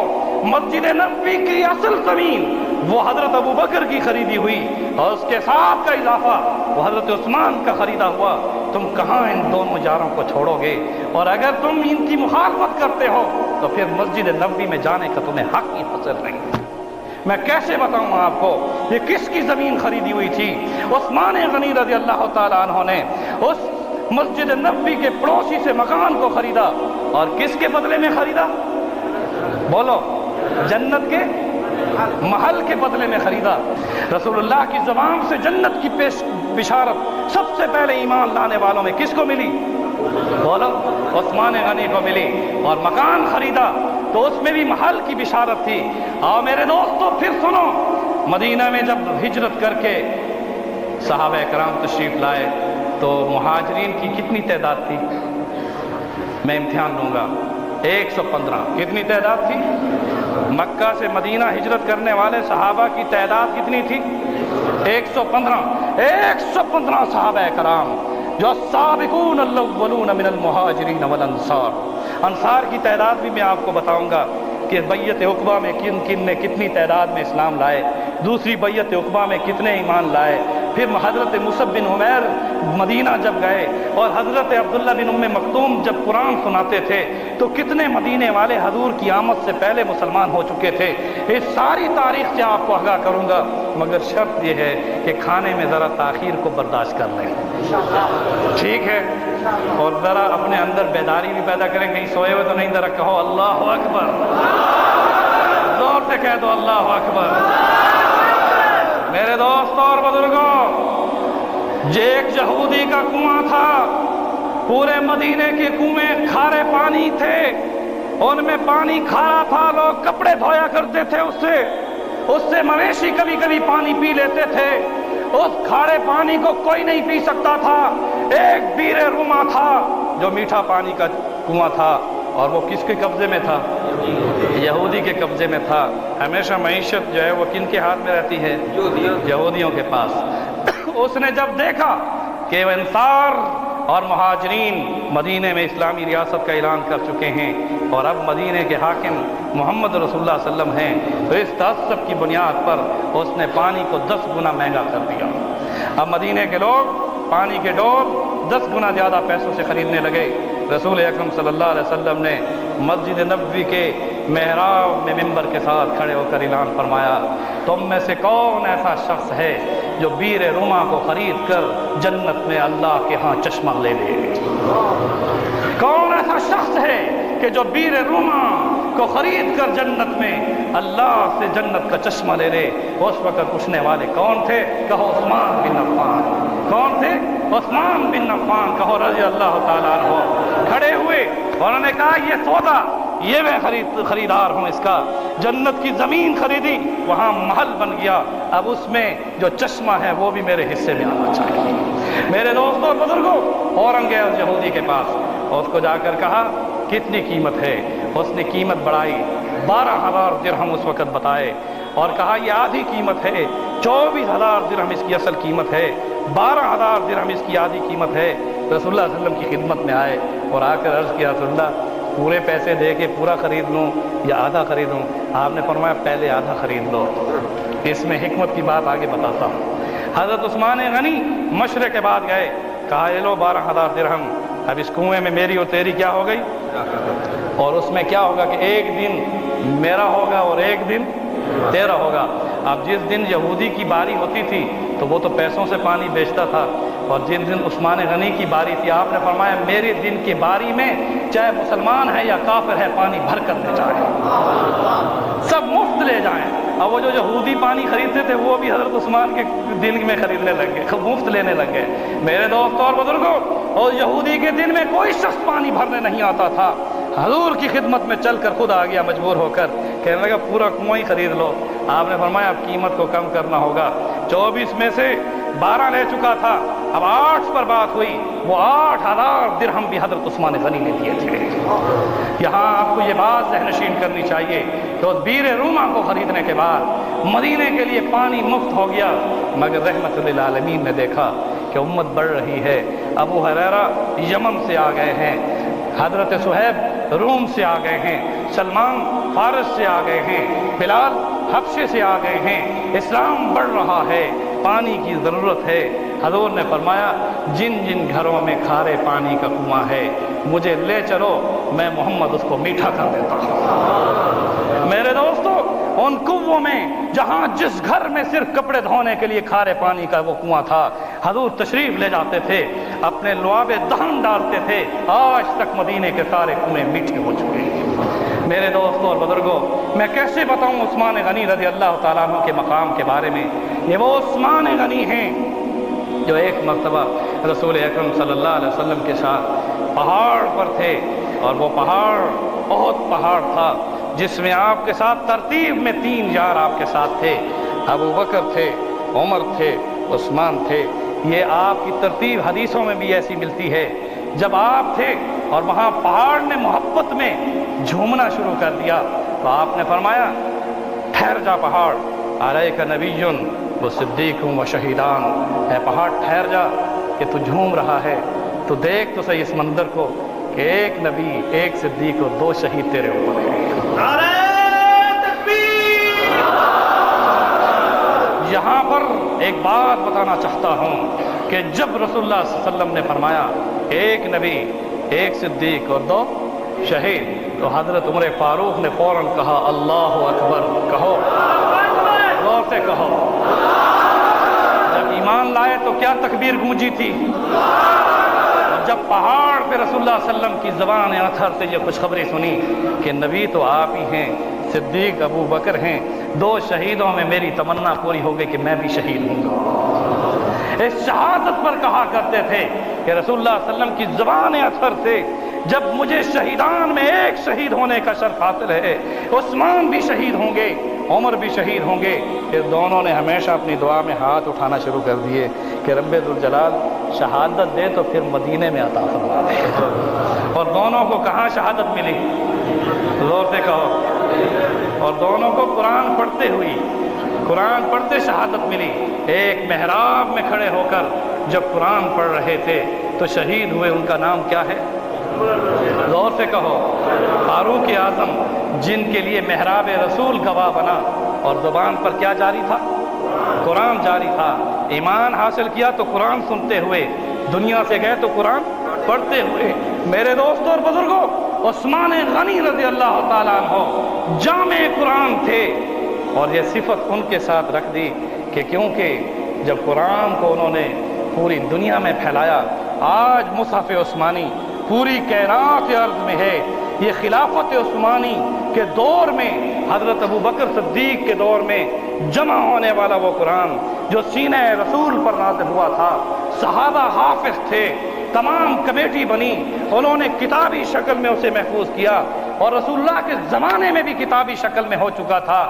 A: مسجد نبوی کی اصل زمین وہ حضرت ابو بکر کی خریدی ہوئی اور اس کے ساتھ کا اضافہ وہ حضرت عثمان کا خریدا ہوا۔ تم کہاں ان دونوں جاروں کو چھوڑو گے؟ اور اگر تم ان کی مخالفت کرتے ہو تو پھر مسجد نبوی میں جانے کا تمہیں حق ہی حاصل نہیں۔ میں کیسے بتاؤں آپ کو یہ کس کی زمین خریدی ہوئی تھی؟ عثمان غنی رضی اللہ تعالیٰ عنہ نے اس مسجد نبوی کے پڑوسی سے مکان کو خریدا، اور کس کے بدلے میں خریدا؟ بولو، جنت کے محل کے بدلے میں خریدا۔ رسول اللہ کی زبان سے جنت کی بشارت سب سے پہلے ایمان لانے والوں میں کس کو ملی؟ بولو، عثمان غنی کو ملی، اور مکان خریدا تو اس میں بھی محل کی بشارت تھی۔ اور میرے دوستو پھر سنو، مدینہ میں جب ہجرت کر کے صحابہ کرام تشریف لائے تو مہاجرین کی کتنی تعداد تھی؟ میں امتحان لوں گا، 115۔ کتنی تعداد تھی؟ مکہ سے مدینہ ہجرت کرنے والے صحابہ کی تعداد کتنی تھی؟ 115 صحابہ کرام، جو سابقون الاولون من المہاجرین والانصار۔ انصار کی تعداد بھی میں آپ کو بتاؤں گا کہ بیعت عقبہ میں کن کن نے کتنی تعداد میں اسلام لائے، دوسری بیعت عقبہ میں کتنے ایمان لائے۔ پھر حضرت مصعب بن عمیر مدینہ جب گئے اور حضرت عبداللہ بن ام مکتوم جب قرآن سناتے تھے تو کتنے مدینے والے حضور کی آمد سے پہلے مسلمان ہو چکے تھے۔ اس ساری تاریخ سے آپ کو آگاہ کروں گا، مگر شرط یہ ہے کہ کھانے میں ذرا تاخیر کو برداشت کر لیں، ٹھیک ہے؟ اور ذرا اپنے اندر بیداری بھی پیدا کریں، کہیں سوئے ہوئے تو نہیں، ذرا کہو اللہ اکبر، زور سے کہہ دو اللہ اکبر۔ میرے دوستوں اور بزرگوں، ایک یہودی کا کنواں تھا، پورے مدینے کے کنویں کھارے پانی تھے، ان میں پانی کھارا تھا، لوگ کپڑے دھویا کرتے تھے اس سے مویشی کبھی کبھی پانی پی لیتے تھے۔ اس کھارے پانی کو کوئی نہیں پی سکتا تھا۔ ایک بیر روما تھا جو میٹھا پانی کا کنواں تھا، اور وہ کس کے قبضے میں تھا؟ یہودی کے قبضے میں تھا۔ ہمیشہ معیشت جو ہے وہ کن کے ہاتھ میں رہتی ہے؟ یہودیوں کے پاس۔ اس نے جب دیکھا کہ وہ انصار اور مہاجرین مدینے میں اسلامی ریاست کا اعلان کر چکے ہیں اور اب مدینے کے حاکم محمد رسول اللہ صلی اللہ علیہ وسلم ہیں، تو اس تعصب کی بنیاد پر اس نے پانی کو 10 گنا مہنگا کر دیا۔ اب مدینے کے لوگ پانی کے ڈول 10 گنا زیادہ پیسوں سے خریدنے لگے۔ رسول اکرم صلی اللہ علیہ وسلم نے مسجد نبوی کے محراب میں منبر کے ساتھ کھڑے ہو کر اعلان فرمایا، تم میں سے کون ایسا شخص ہے جو بیر روما کو خرید کر جنت میں اللہ کے ہاں چشمہ لے لے؟ کون ایسا شخص ہے کہ جو بیر روما کو خرید کر جنت میں اللہ سے جنت کا چشمہ لے لے؟ اس وقت پوچھنے والے کون تھے؟ کہو عثمان بن عفان۔ کون تھے؟ عثمان بن عفان، کہو رضی اللہ تعالیٰ عنہ۔ کھڑے ہوئے اور انہوں نے کہا یہ سودا یہ میں خریدار ہوں، اس کا جنت کی زمین خریدی، وہاں محل بن گیا، اب اس میں جو چشمہ ہے وہ بھی میرے حصے میں آنا چاہیے۔ میرے دوستوں اور بزرگوں، فوراً گئے اس یہودی کے پاس اور اس کو جا کر کہا کتنی قیمت ہے؟ اس نے قیمت بڑھائی، 12,000 درہم اس وقت بتائے اور کہا یہ آدھی قیمت ہے، 24,000 درہم اس کی اصل قیمت ہے، 12,000 درہم اس کی آدھی قیمت ہے۔ رسول اللہ صلی اللہ علیہ وسلم کی خدمت میں آئے اور آ کر عرض کیا رسول اللہ پورے پیسے دے کے پورا خرید لوں یا آدھا خریدوں؟ آپ نے فرمایا پہلے آدھا خرید لو، اس میں حکمت کی بات آگے بتاتا ہوں۔ حضرت عثمان غنی مشرے کے بعد گئے، کہا یہ لو 12,000 درہم، اب اس کنویں میں میری اور تیری کیا ہو گئی، اور اس میں کیا ہوگا کہ ایک دن میرا ہوگا اور ایک دن تیرا ہوگا۔ اب جس دن یہودی کی باری ہوتی تھی تو وہ تو پیسوں سے پانی بیچتا تھا، اور جن دن عثمان غنی کی باری تھی آپ نے فرمایا میرے دن کی باری میں چاہے مسلمان ہے یا کافر ہے پانی بھر کر لے جائیں، سب مفت لے جائیں۔ اب وہ جو یہودی پانی خریدتے تھے وہ بھی حضرت عثمان کے دن میں خریدنے لگ گئے، مفت لینے لگ گئے۔ میرے دوستوں اور بزرگوں، اور یہودی کے دن میں کوئی شخص پانی بھرنے نہیں آتا تھا، حضور کی خدمت میں چل کر خود آ گیا مجبور ہو کر، کہنے لگا پورا کنواں ہی خرید لو۔ آپ نے فرمایا اب قیمت کو کم کرنا ہوگا، 24 میں سے 12 لے چکا تھا، اب 8 پر بات ہوئی، وہ 8,000 درہم بھی حضرت عثمان غنی نے دیے تھے۔ یہاں آپ کو یہ بات ذہن نشین کرنی چاہیے کہ اس بیر روما کو خریدنے کے بعد مدینے کے لیے پانی مفت ہو گیا، مگر رحمت للعالمین نے دیکھا کہ امت بڑھ رہی ہے۔ ابو ہریرہ یمن سے آ گئے ہیں، حضرت صہیب روم سے آ گئے ہیں، سلمان فارس سے آ گئے ہیں، بلال حبشے سے آ گئے ہیں، اسلام بڑھ رہا ہے، پانی کی ضرورت ہے۔ حضور نے فرمایا جن جن گھروں میں کھارے پانی کا کنواں ہے مجھے لے چلو، میں محمد اس کو میٹھا کر دیتا ہوں۔ میرے دوستو، ان کنووں میں جہاں جس گھر میں صرف کپڑے دھونے کے لیے کھارے پانی کا وہ کنواں تھا، حضور تشریف لے جاتے تھے، اپنے لعاب دہن ڈالتے تھے، آج تک مدینے کے سارے کنویں میٹھے ہو چکے ہیں۔ میرے دوستوں اور بزرگوں، میں کیسے بتاؤں عثمان غنی رضی اللہ تعالیٰ عنہ کے مقام کے بارے میں؟ یہ وہ عثمان غنی ہیں جو ایک مرتبہ رسول اکرم صلی اللہ علیہ وسلم کے ساتھ پہاڑ پر تھے، اور وہ پہاڑ بہت پہاڑ تھا جس میں آپ کے ساتھ ترتیب میں 3 یار آپ کے ساتھ تھے، ابو بکر تھے، عمر تھے، عثمان تھے۔ یہ آپ کی ترتیب حدیثوں میں بھی ایسی ملتی ہے۔ جب آپ تھے اور وہاں پہاڑ نے محبت میں جھومنا شروع کر دیا تو آپ نے فرمایا ٹھہر جا پہاڑ، علیک نبی و صدیق و شہیدان، اے پہاڑ ٹھہر جا کہ تو جھوم رہا ہے، تو دیکھ تو صحیح اس منظر کو کہ ایک نبی، ایک صدیق اور 2 شہید تیرے اوپر ہیں۔ یہاں پر ایک بات بتانا چاہتا ہوں کہ جب رسول اللہ صلی اللہ علیہ وسلم نے فرمایا ایک نبی، ایک صدیق اور 2 شہید، تو حضرت عمر فاروق نے فوراً کہا اللہ اکبر، کہو زور سے کہو۔ جب ایمان لائے تو کیا تکبیر گونجی تھی، اور جب پہاڑ پہ رسول اللہ صلی اللہ علیہ وسلم کی زبان اطہر سے یہ خوشخبری سنی کہ نبی تو آپ ہی ہیں، صدیق ابو بکر ہیں، 2 شہیدوں میں میری تمنا پوری ہو گئی کہ میں بھی شہید ہوں گا۔ اس شہادت پر کہا کرتے تھے کہ رسول اللہ صلی اللہ علیہ وسلم کی زبان اطہر سے جب مجھے شہیدان میں ایک شہید ہونے کا شرف حاصل ہے، عثمان بھی شہید ہوں گے، عمر بھی شہید ہوں گے۔ پھر دونوں نے ہمیشہ اپنی دعا میں ہاتھ اٹھانا شروع کر دیے کہ رب ذوالجلال شہادت دے تو پھر مدینے میں عطا فرما دے۔ اور دونوں کو کہاں شہادت ملی، زور سے کہو، اور دونوں کو قرآن پڑھتے ہوئی، قرآن پڑھتے شہادت ملی۔ ایک محراب میں کھڑے ہو کر جب قرآن پڑھ رہے تھے تو شہید ہوئے، ان کا نام کیا ہے، زور سے کہو، فاروق اعظم، جن کے لیے محراب رسول گواہ بنا، اور زبان پر کیا جاری تھا، قرآن جاری تھا۔ ایمان حاصل کیا تو قرآن سنتے ہوئے، دنیا سے گئے تو قرآن پڑھتے ہوئے۔ میرے دوستوں اور بزرگوں، عثمان غنی رضی اللہ تعالیٰ عنہ جامع قرآن تھے، اور یہ صفت ان کے ساتھ رکھ دی کہ کیونکہ جب قرآن کو انہوں نے پوری دنیا میں پھیلایا، آج مصحف عثمانی پوری کائنات ارض میں ہے۔ یہ خلافت عثمانی کے دور میں، حضرت ابو بکر صدیق کے دور میں جمع ہونے والا وہ قرآن جو سینہ رسول پر نازل ہوا تھا، صحابہ حافظ تھے، تمام کمیٹی بنی، انہوں نے کتابی شکل میں اسے محفوظ کیا، اور رسول اللہ کے زمانے میں بھی کتابی شکل میں ہو چکا تھا،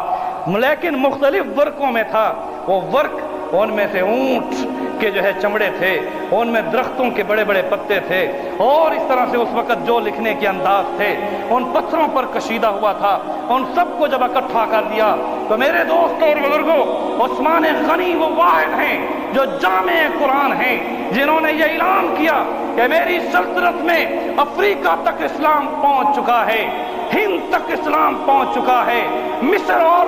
A: لیکن مختلف ورقوں میں تھا۔ وہ ورق، ان میں سے اونٹ کے جو ہے چمڑے تھے، ان میں درختوں کے بڑے بڑے پتے تھے، اور اس طرح سے اس وقت جو لکھنے کے انداز تھے ان پتھروں پر کشیدہ ہوا تھا، ان سب کو جب اکٹھا کر دیا تو میرے دوستوں اور بزرگوں، عثمان غنی وہ واحد ہیں جو جامع قرآن ہیں، جنہوں نے یہ اعلان کیا کہ میری سلطنت میں افریقہ تک اسلام پہنچ چکا ہے، ہند تک اسلام پہنچ چکا ہے، مصر اور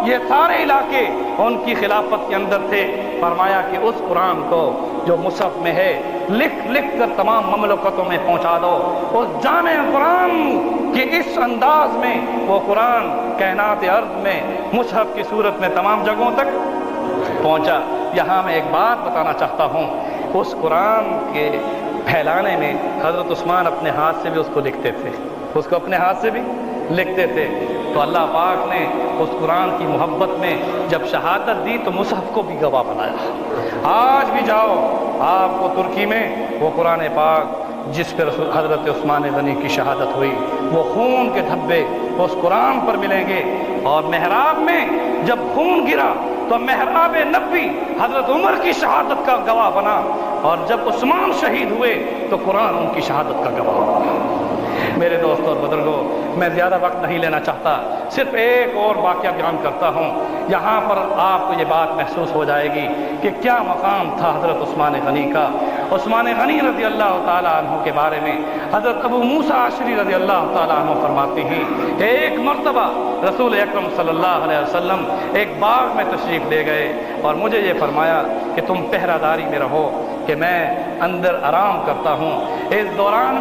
A: یہ سارے علاقے ان کی خلافت کے اندر تھے۔ فرمایا کہ اس قرآن کو جو مصحف میں ہے لکھ لکھ کر تمام مملکتوں میں پہنچا دو۔ اس جامع قرآن کے اس انداز میں وہ قرآن کائنات ارض میں مصحف کی صورت میں تمام جگہوں تک پہنچا۔ یہاں میں ایک بات بتانا چاہتا ہوں، اس قرآن کے پھیلانے میں حضرت عثمان اپنے ہاتھ سے بھی اس کو لکھتے تھے، اس کو اپنے ہاتھ سے بھی لکھتے تھے۔ تو اللہ پاک نے اس قرآن کی محبت میں جب شہادت دی تو مصحف کو بھی گواہ بنایا۔ آج بھی جاؤ آپ کو ترکی میں وہ قرآن پاک جس پر حضرت عثمان غنی کی شہادت ہوئی، وہ خون کے دھبے اس قرآن پر ملیں گے، اور محراب میں جب خون گرا تو محراب نبی حضرت عمر کی شہادت کا گواہ بنا، اور جب عثمان شہید ہوئے تو قرآن ان کی شہادت کا گواہ بنا۔ میرے دوستوں اور بزرگوں، میں زیادہ وقت نہیں لینا چاہتا، صرف ایک اور واقعہ بیان کرتا ہوں، یہاں پر آپ کو یہ بات محسوس ہو جائے گی کہ کیا مقام تھا حضرت عثمان غنی کا۔ عثمان غنی رضی اللہ تعالیٰ عنہ کے بارے میں حضرت ابو موسیٰ اشعری رضی اللہ تعالیٰ عنہ فرماتے ہیں کہ ایک مرتبہ رسول اکرم صلی اللہ علیہ وسلم ایک باغ میں تشریف لے گئے اور مجھے یہ فرمایا کہ تم پہرہ داری میں رہو کہ میں اندر آرام کرتا ہوں۔ اس دوران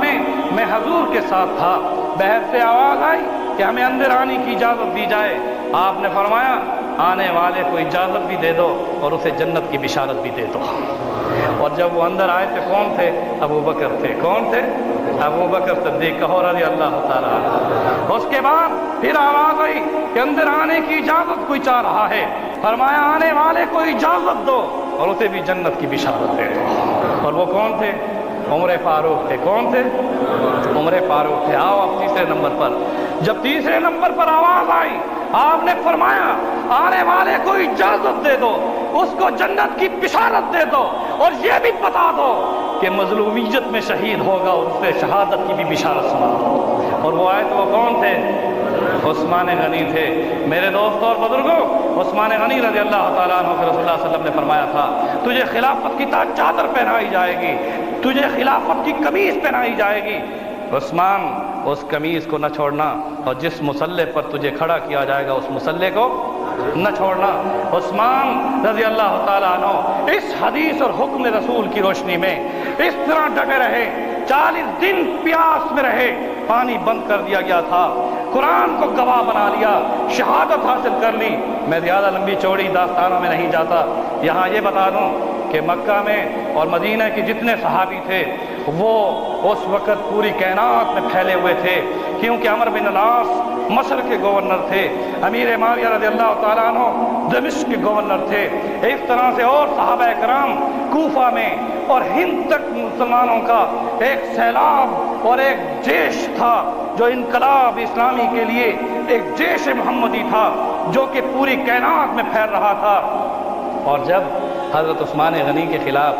A: میں حضور کے ساتھ تھا، باہر سے آواز آئی کہ ہمیں اندر آنے کی اجازت دی جائے۔ آپ نے فرمایا آنے والے کو اجازت بھی دے دو اور اسے جنت کی بشارت بھی دے دو۔ اور جب وہ اندر آئے تھے کون تھے؟ ابو بکر تھے۔ کون تھے؟ ابو بکر صدیق رضی اللہ تعالیٰ عنہ۔ اس کے بعد پھر آواز آئی کہ اندر آنے کی اجازت کوئی چاہ رہا ہے، فرمایا آنے والے کو اجازت دو اور اسے بھی جنت کی بشارت دے دو۔ اور وہ کون تھے؟ عمر فاروق تھے۔ کون تھے؟ عمر فاروق تھے۔ آؤ اب تیسرے نمبر پر، جب تیسرے نمبر پر آواز آئی آپ نے فرمایا آنے والے کو اجازت دے دو، اس کو جنت کی بشارت دے دو، اور یہ بھی بتا دو کہ مظلومیت میں شہید ہوگا اور اس سے شہادت کی بھی بشارت سنا دو۔ اور وہ آئے تو وہ کون تھے؟ عثمان غنی تھے۔ میرے دوستوں اور بزرگوں، عثمان غنی رضی اللہ تعالیٰ عنہ سے رسول اللہ صلی اللہ علیہ وسلم نے فرمایا تھا تجھے خلافت کی چادر پہنائی جائے گی، تجھے خلافت کی قمیص پہنائی جائے گی، عثمان اس قمیص کو نہ چھوڑنا، اور جس مسلح پر تجھے کھڑا کیا جائے گا اس مسلح کو نہ چھوڑنا۔ عثمان رضی اللہ تعالیٰ عنہ اس حدیث اور حکم رسول کی روشنی میں اس طرح ڈٹے رہے، 40 دن پیاس میں رہے، پانی بند کر دیا گیا تھا، قرآن کو گواہ بنا لیا، شہادت حاصل کر لی۔ میں زیادہ لمبی چوڑی داستانوں میں نہیں جاتا، یہاں یہ بتا دوں کہ مکہ میں اور مدینہ کے جتنے صحابی تھے وہ اس وقت پوری کائنات میں پھیلے ہوئے تھے، کیونکہ عمر بن العاص مصر کے گورنر تھے، امیر معاویہ رضی اللہ تعالیٰ عنہ دمشق کے گورنر تھے، اس طرح سے اور صحابہ کرام کوفہ میں اور ہند تک مسلمانوں کا ایک سیلاب اور ایک جیش تھا جو انقلاب اسلامی کے لیے ایک جیش محمدی تھا جو کہ پوری کائنات میں پھیل رہا تھا۔ اور جب حضرت عثمان غنی کے خلاف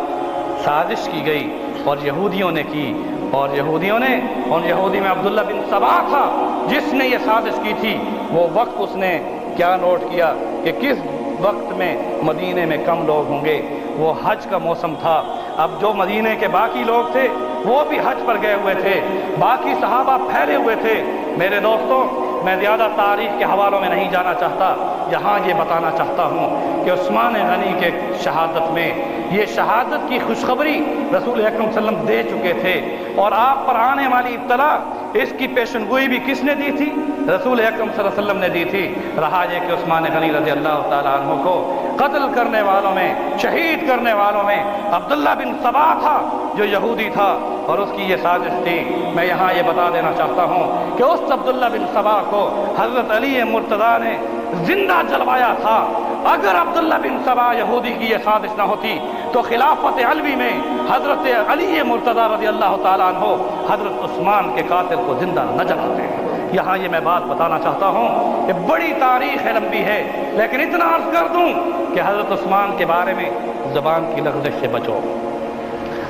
A: سازش کی گئی اور یہودیوں نے کی، اور یہودیوں نے، ان یہودی میں عبداللہ بن سبا تھا جس نے یہ سازش کی تھی، وہ وقت اس نے کیا نوٹ کیا کہ کس وقت میں مدینے میں کم لوگ ہوں گے، وہ حج کا موسم تھا۔ اب جو مدینے کے باقی لوگ تھے وہ بھی حج پر گئے ہوئے تھے، باقی صحابہ پھیلے ہوئے تھے۔ میرے دوستوں، میں زیادہ تاریخ کے حوالوں میں نہیں جانا چاہتا، یہاں یہ بتانا چاہتا ہوں کہ عثمان غنی کے شہادت میں یہ شہادت کی خوشخبری رسول اکرم صلی اللہ علیہ وسلم دے چکے تھے، اور آپ پر آنے والی ابتلا اس کی پیشن گوئی بھی کس نے دی تھی؟ رسول اکرم صلی اللہ علیہ وسلم نے دی تھی۔ رہا یہ کہ عثمان غنی رضی اللہ تعالیٰ عنہ کو قتل کرنے والوں میں، شہید کرنے والوں میں عبداللہ بن سبا تھا جو یہودی تھا، اور اس کی یہ سازش تھی۔ میں یہاں یہ بتا دینا چاہتا ہوں کہ اس عبداللہ بن سبا کو حضرت علی مرتضیٰ نے زندہ جلوایا تھا۔ اگر عبداللہ بن سبا یہودی کی یہ سازش نہ ہوتی تو خلافت علوی میں حضرت علی مرتضیٰ رضی اللہ تعالیٰ عنہ حضرت عثمان کے قاتل کو زندہ نہ جلاتے۔ یہاں یہ میں بات بتانا چاہتا ہوں کہ بڑی تاریخ ہے، لمبی ہے، لیکن اتنا عرض کر دوں کہ حضرت عثمان کے بارے میں زبان کی لغزش سے بچو،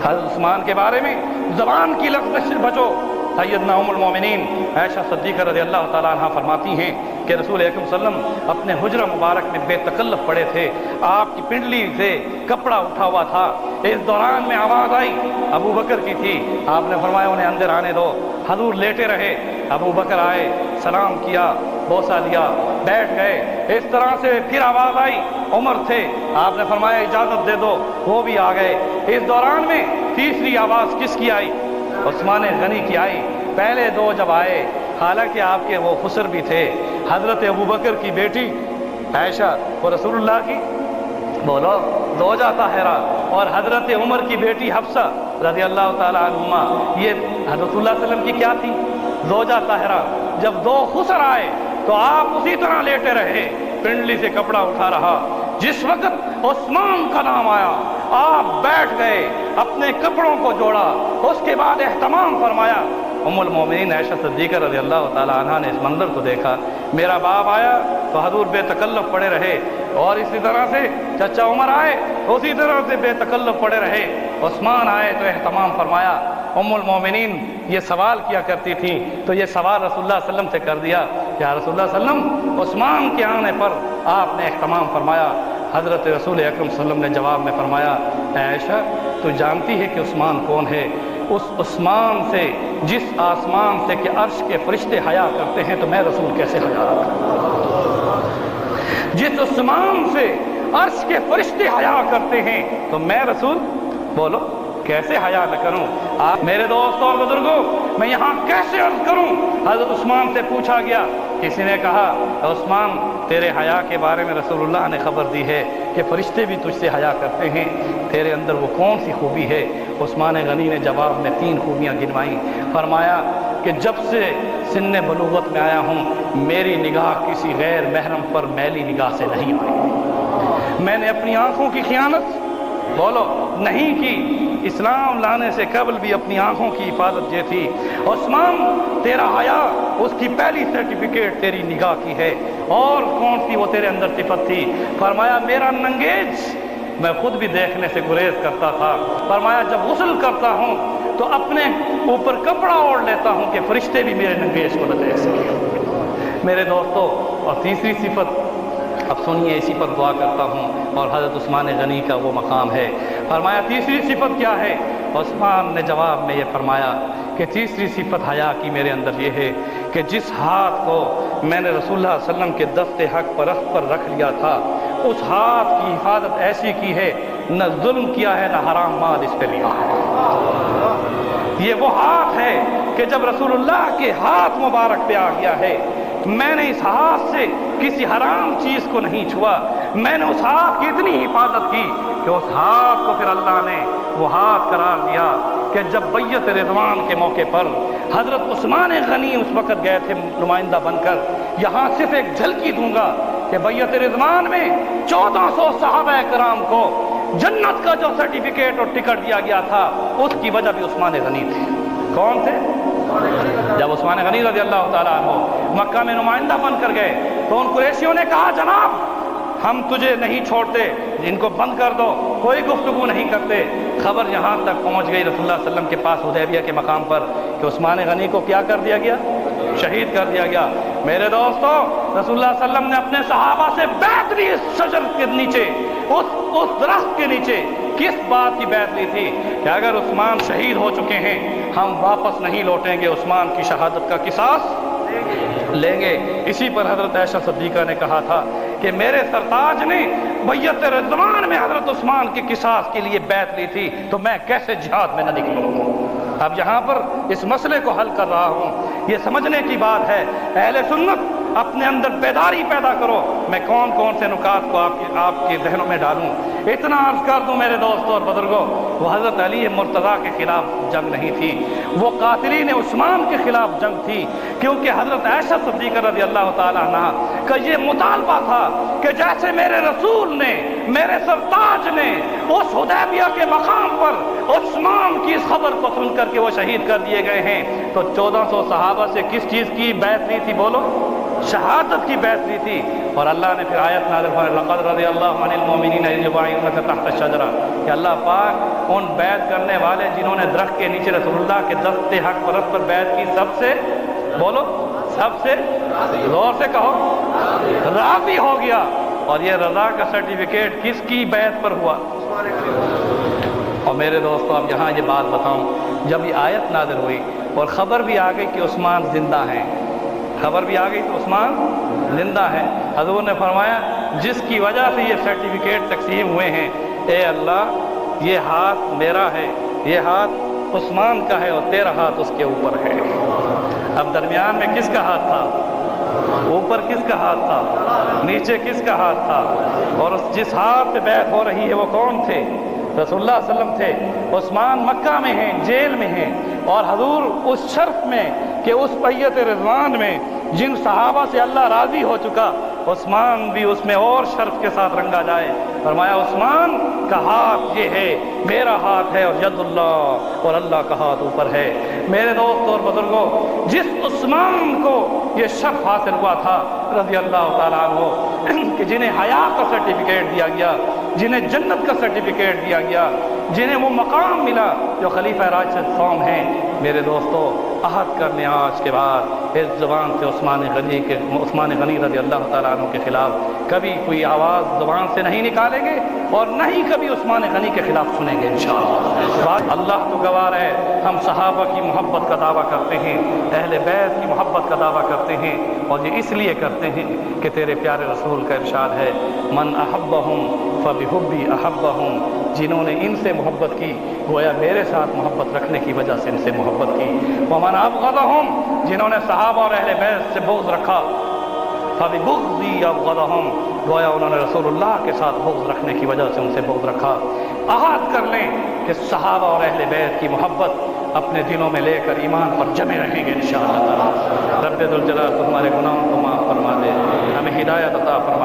A: حضرت عثمان کے بارے میں زبان کی لغزش سے بچو۔ سیدنا ام المومنین عائشہ صدیقہ رضی اللہ تعالیٰ عنہ فرماتی ہیں کہ رسول اکرم صلی اللہ علیہ وسلم اپنے حجرہ مبارک میں بے تکلف پڑے تھے، آپ کی پنڈلی سے کپڑا اٹھا ہوا تھا، اس دوران میں آواز آئی، ابو بکر کی تھی، آپ نے فرمایا انہیں اندر آنے دو، حضور لیٹے رہے، ابو بکر آئے، سلام کیا، بوسہ لیا، بیٹھ گئے، اس طرح سے پھر آواز آئی، عمر تھے، آپ نے فرمایا اجازت دے دو، وہ بھی آ گئے، اس دوران میں تیسری آواز کس کی آئی؟ عثمان غنی کی آئی۔ پہلے دو جب آئے، حالانکہ آپ کے وہ خسر بھی تھے، حضرت ابو بکر کی بیٹی عائشہ وہ رسول اللہ کی بولو زوجہ طاہرہ، اور حضرت عمر کی بیٹی حفصہ رضی اللہ تعالیٰ عنہما، یہ حضرت صلی اللہ علیہ وسلم کی کیا تھی؟ زوجہ طاہرہ۔ جب دو خسر آئے تو آپ اسی طرح لیٹے رہے، پنڈلی سے کپڑا اٹھا رہا، جس وقت عثمان کا نام آیا آپ بیٹھ گئے، اپنے کپڑوں کو جوڑا، اس کے بعد اہتمام فرمایا۔ ام المومنین عائشہ صدیقہ رضی اللہ تعالیٰ عنہ نے اس منظر کو دیکھا، میرا باپ آیا تو حضور بے تکلف پڑے رہے، اور اسی طرح سے چچا عمر آئے اسی طرح سے بے تکلف پڑے رہے، عثمان آئے تو اہتمام فرمایا۔ ام المومنین یہ سوال کیا کرتی تھیں تو یہ سوال رسول اللہ صلی اللہ علیہ وسلم سے کر دیا، یا رسول اللہ صلی اللہ علیہ وسلم عثمان کے آنے پر آپ نے اہتمام فرمایا۔ حضرت رسول اکرم صلی اللہ علیہ وسلم نے جواب میں فرمایا، اے عائشہ تو جانتی ہے کہ عثمان کون ہے؟ اس عثمان سے جس آسمان سے کہ عرش کے فرشتے حیا کرتے ہیں تو میں رسول کیسے حیا کروں؟ جس عثمان سے عرش کے فرشتے حیا کرتے ہیں تو میں رسول بولو کیسے حیا نہ کروں؟ آپ میرے دوستوں اور بزرگوں، میں یہاں کیسے عرض کروں؟ حضرت عثمان سے پوچھا گیا، کسی نے کہا عثمان تیرے حیا کے بارے میں رسول اللہ نے خبر دی ہے کہ فرشتے بھی تجھ سے حیا کرتے ہیں، تیرے اندر وہ کون سی خوبی ہے؟ عثمان غنی نے جواب میں 3 خوبیاں گنوائیں، فرمایا کہ جب سے سن بلوغت میں آیا ہوں میری نگاہ کسی غیر محرم پر میلی نگاہ سے نہیں آئی، میں نے اپنی آنکھوں کی خیانت بولو نہیں کی، اسلام لانے سے قبل بھی اپنی آنکھوں کی حفاظت یہ تھی۔ عثمان تیرا حیا اس کی پہلی سرٹیفکیٹ تیری نگاہ کی ہے، اور کون سی وہ تیرے اندر صفت تھی؟ فرمایا میرا ننگیج میں خود بھی دیکھنے سے گریز کرتا تھا، فرمایا جب غسل کرتا ہوں تو اپنے اوپر کپڑا اوڑھ لیتا ہوں کہ فرشتے بھی میرے ننگیج کو نہ دیکھ سکیں۔ میرے دوستو، اور تیسری صفت اب سنیے، اسی پر دعا کرتا ہوں، اور حضرت عثمان غنی کا وہ مقام ہے۔ فرمایا تیسری صفت کیا ہے؟ عثمان نے جواب میں یہ فرمایا کہ تیسری صفت حیا کی میرے اندر یہ ہے کہ جس ہاتھ کو میں نے رسول اللہ صلی اللہ علیہ وسلم کے دست حق پر رکھ لیا تھا، اس ہاتھ کی حفاظت ایسی کی ہے، نہ ظلم کیا ہے نہ حرام مال اس پہ لیا ہے۔ یہ وہ ہاتھ ہے کہ جب رسول اللہ کے ہاتھ مبارک پہ آ گیا ہے، میں نے اس ہاتھ سے کسی حرام چیز کو نہیں چھوا، میں نے اس ہاتھ کی اتنی حفاظت کی کہ اس ہاتھ کو پھر اللہ نے وہ ہاتھ قرار دیا کہ جب بیعت رضوان کے موقع پر حضرت عثمان غنی اس وقت گئے تھے نمائندہ بن کر، یہاں صرف ایک جھلکی دوں گا کہ بیعت رضوان میں 1400 صحابہ کرام کو جنت کا جو سرٹیفکیٹ اور ٹکٹ دیا گیا تھا اس کی وجہ بھی عثمان غنی تھے۔ کون تھے؟ جب عثمان غنی رضی اللہ تعالیٰ عنہ مکہ میں نمائندہ بن کر گئے تو ان قریشیوں نے کہا جناب ہم تجھے نہیں چھوڑتے، ان کو بند کر دو، کوئی گفتگو نہیں کرتے۔ خبر یہاں تک پہنچ گئی رسول اللہ صلی اللہ علیہ وسلم کے پاس حدیبیہ کے مقام پر کہ عثمان غنی کو کیا کر دیا گیا؟ شہید کر دیا گیا۔ میرے دوستو، رسول اللہ صلی اللہ علیہ وسلم نے اپنے صحابہ سے بیعت لی اس شجر کے نیچے، اس درخت کے نیچے۔ کس بات کی بیعت لی تھی؟ کہ اگر عثمان شہید ہو چکے ہیں ہم واپس نہیں لوٹیں گے، عثمان کی شہادت کا قصاص لیں گے۔ اسی پر حضرت عائشہ صدیقہ نے کہا تھا کہ میرے سرتاج نے بیعت رضوان میں حضرت عثمان کے قصاص کے لیے بیعت لی تھی تو میں کیسے جہاد میں نہ نکلوں۔ اب یہاں پر اس مسئلے کو حل کر رہا ہوں، یہ سمجھنے کی بات ہے۔ اہل سنت اپنے اندر بیداری پیدا کرو، میں کون کون سے نکات کو آپ کے ذہنوں میں ڈالوں۔ اتنا عرض کر دوں میرے دوستوں اور بزرگوں، وہ حضرت علی مرتضیٰ کے خلاف جنگ نہیں تھی، وہ قاتلین عثمان کے خلاف جنگ تھی، کیونکہ حضرت عائشہ صدیقہ رضی اللہ تعالیٰ عنہ کا یہ مطالبہ تھا کہ جیسے میرے رسول نے، میرے سرتاج نے اس حدیبیہ کے مقام پر عثمان کی اس خبر کو سن کر کے وہ شہید کر دیے گئے ہیں، تو 1400 صحابہ سے کس چیز کی بیعت لی تھی؟ بولو، شہادت کی بیعت لی تھی۔ اور اللہ نے پھر آیت نازل فرمائی، لقد رضی اللہ عن المؤمنین اذ یبایعونک تحت الشجرہ، کہ اللہ پاک ان بیعت کرنے والے جنہوں نے درخت کے نیچے رسول اللہ کے دست حق پرست پر بیعت کی، سب سے بولو، سب سے زور سے کہو، راضی ہو گیا۔ اور یہ رضا کا سرٹیفکیٹ کس کی بیعت پر ہوا؟ اور میرے دوستو اب یہاں یہ بات بتاؤں، جب یہ آیت نازل ہوئی اور خبر بھی آ گئی کہ عثمان زندہ ہیں، خبر بھی آ گئی تو عثمان زندہ ہے، حضور نے فرمایا جس کی وجہ سے یہ سرٹیفکیٹ تقسیم ہوئے ہیں، اے اللہ یہ ہاتھ میرا ہے، یہ ہاتھ عثمان کا ہے اور تیرا ہاتھ اس کے اوپر ہے۔ اب درمیان میں کس کا ہاتھ تھا؟ اوپر کس کا ہاتھ تھا؟ نیچے کس کا ہاتھ تھا؟ اور جس ہاتھ پہ بیعت ہو رہی ہے وہ کون تھے؟ رسول اللہ صلی اللہ علیہ وسلم تھے۔ عثمان مکہ میں ہیں، جیل میں ہیں، اور حضور اس شرف میں کہ اس بیعت رضوان میں جن صحابہ سے اللہ راضی ہو چکا، عثمان بھی اس میں اور شرف کے ساتھ رنگا جائے۔ فرمایا عثمان کا ہاتھ یہ ہے، میرا ہاتھ ہے، اور ید اللہ، اور اللہ کا ہاتھ اوپر ہے۔ میرے دوست اور بزرگوں، جس عثمان کو یہ شرف حاصل ہوا تھا رضی اللہ تعالیٰ عنہ، کہ جنہیں حیا کا سرٹیفکیٹ دیا گیا، جنہیں جنت کا سرٹیفکیٹ دیا گیا، جنہیں وہ مقام ملا جو خلیفہ راشد قوم ہیں، میرے دوستو عہد کرنے آج کے بعد اس زبان سے عثمان غنی رضی اللہ تعالیٰ عنہ کے خلاف کبھی کوئی آواز زبان سے نہیں نکالیں گے، اور نہ ہی کبھی عثمان غنی کے خلاف سنیں گے انشاءاللہ۔ اللہ تو گواہ ہے، ہم صحابہ کی محبت کا دعویٰ کرتے ہیں، اہل بیت کی محبت کا دعویٰ کرتے ہیں، اور یہ اس لیے کرتے ہیں کہ تیرے پیارے رسول کا ارشاد ہے، من احبہم فبحبی احبہم، جنہوں نے ان سے محبت کی گویا میرے ساتھ محبت رکھنے کی وجہ سے ان سے محبت کی، ومن ابغضہم، جنہوں نے صحابہ اور اہل بیت سے بغض رکھا، فببغضی ابغضہم، گویا انہوں نے رسول اللہ کے ساتھ بغض رکھنے کی وجہ سے ان سے بغض رکھا۔ عہد کر لیں کہ صحابہ اور اہل بیت کی محبت اپنے دلوں میں لے کر ایمان پر جمے رہیں گے انشاءاللہ تعالی۔ رب ذوالجلال تو ہمارے گناہوں کو معاف فرما دے، ہمیں ہدایت عطا فرما دے۔